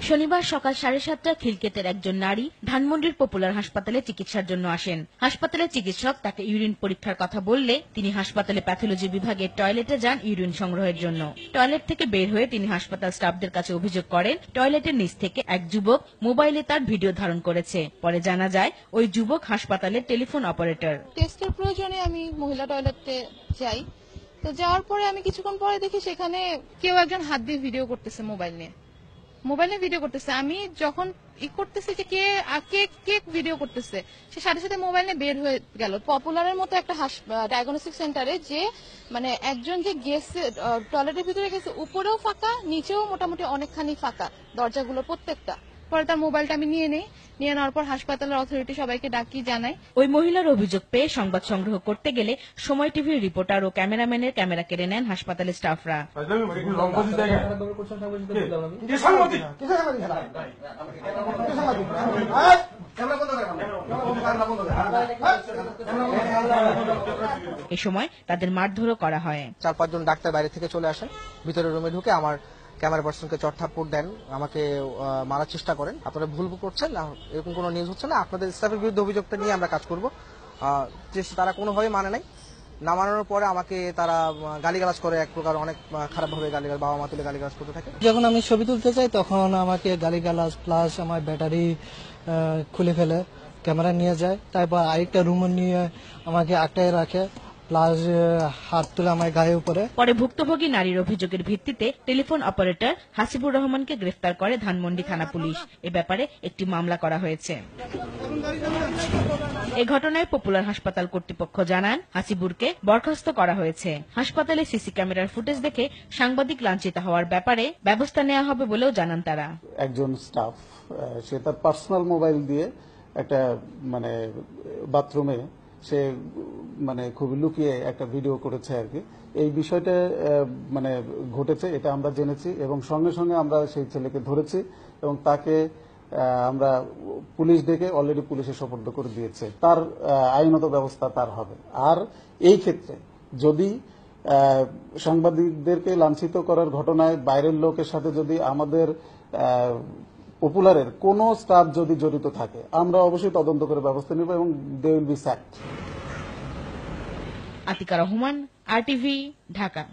শনিবার সকাল 7:30টায় খিলক্ষেতের একজন নারী ধানমন্ডির পপুলার হাসপাতালে চিকিৎসার জন্য আসেন। হাসপাতালের চিকিৎসক তাকে ইউরিন পরীক্ষার কথা বললে তিনি হাসপাতালে প্যাথোলজি বিভাগের টয়লেটে যান ইউরিন সংগ্রহের জন্য। টয়লেট থেকে বের হয়ে তিনি হাসপাতাল স্টাফদের কাছে অভিযোগ করেন টয়লেটের নিচ থেকে এক যুবক মোবাইলে তার ভিডিও ধারণ করেছে। পরে জানা যায় ওই যুবক হাসপাতালের টেলিফোন অপারেটর। টেস্টের প্রয়োজনে আমি মহিলা টয়লেটে যাই, তো যাওয়ার পরে আমি কিছুক্ষণ পরে দেখি সেখানে কেউ একজন হাত দিয়ে ভিডিও করতেছে, মোবাইলে ভিডিও করতেছে। আমি যখন করতেছি যে কে ভিডিও করতেছে, সে সাথে সাথে মোবাইল নিয়ে বের হয়ে গেল। পপুলারের মতো একটা ডায়াগনস্টিক সেন্টারে যে মানে একজন যে গেছে টয়লেটের ভিতরে গেছে, উপরেও ফাঁকা, নিচেও মোটামুটি অনেকখানি ফাঁকা, দরজাগুলো প্রত্যেকটা। পরে তার মোবাইলটা আমি নিয়ে নেওয়ার পর হাসপাতালের অথরিটি সবাইকে ডাকি জানাই। ওই মহিলার অভিযোগ পেয়ে সংবাদ সংগ্রহ করতে গেলে সময় টিভির রিপোর্টার ও ক্যামেরাম্যানের ক্যামেরা কেড়ে নেন হাসপাতালের স্টাফরা। এ সময় তাদের মারধরও করা হয়। 4-5 জন ডাক্তার বাইরে থেকে চলে আসেন, ভিতরে রুমে ঢুকে আমার ক্যামেরা পার্সনকে চড়থাপ্পড় দেন, আমাকে মারার চেষ্টা করেন। আপনারা ভুল করছেন, এরকম কোনো নিউজ হচ্ছে না। আপনাদের স্টাফের বিরুদ্ধে অভিযোগটা নিয়ে আমরা কাজ করব। তারা কোনোভাবে মানে নাই। না মানানোর পরে আমাকে তারা গালিগালাজ করে, এক প্রকার অনেক খারাপভাবে গালিগালাজ, বাবা মা তুলে গালিগালাজ করতে থাকে। যখন আমি ছবি তুলতে চাই তখন আমাকে গালিগালাজ প্লাস আমার ব্যাটারি খুলে ফেলে, ক্যামেরা নিয়ে যায়, তারপর আরেকটা রুম নিয়ে আমাকে আটকায় রাখে, প্লাস হাত তুলে আমার গায়ে উপরে। পরে ভুক্তভোগী নারীর অভিযোগের ভিত্তিতে টেলিফোন অপারেটর হাসিবুর রহমানকে গ্রেফতার করে ধানমন্ডি থানা পুলিশ। এ ব্যাপারে একটি মামলা করা হয়েছে। এ ঘটনায় পপুলার হাসপাতাল কর্তৃপক্ষ জানান হাসিবুরকে বরখাস্ত করা হয়েছে। হাসপাতালে সিসি ক্যামেরার ফুটেজ দেখে সাংবাদিক লাঞ্ছিত হওয়ার ব্যাপারে ব্যবস্থা নেওয়া হবে বলেও জানান তারা। একজন স্টাফ সে তার পার্সোনাল মোবাইল দিয়ে একটা মানে বাথরুমে সে মানে খুব লুকিয়ে একটা ভিডিও করেছে আর কি। এই বিষয়টা মানে ঘটেছে, এটা আমরা জেনেছি এবং সঙ্গে সঙ্গে আমরা সেই ছেলেকে ধরেছি এবং তাকে আমরা পুলিশ ডেকে অলরেডি পুলিশে সোপর্দ করে দিয়েছে। তার আইনত ব্যবস্থা তার হবে। আর এই ক্ষেত্রে যদি সাংবাদিকদেরকে লাঞ্ছিত করার ঘটনায় বাইরের লোকের সাথে যদি আমাদের পপুলারের কোন স্টাফ যদি জড়িত থাকে, আমরা অবশ্যই তদন্ত করে ব্যবস্থা নেব এবং they will be sacked. Atika Rahman, RTV, Dhaka.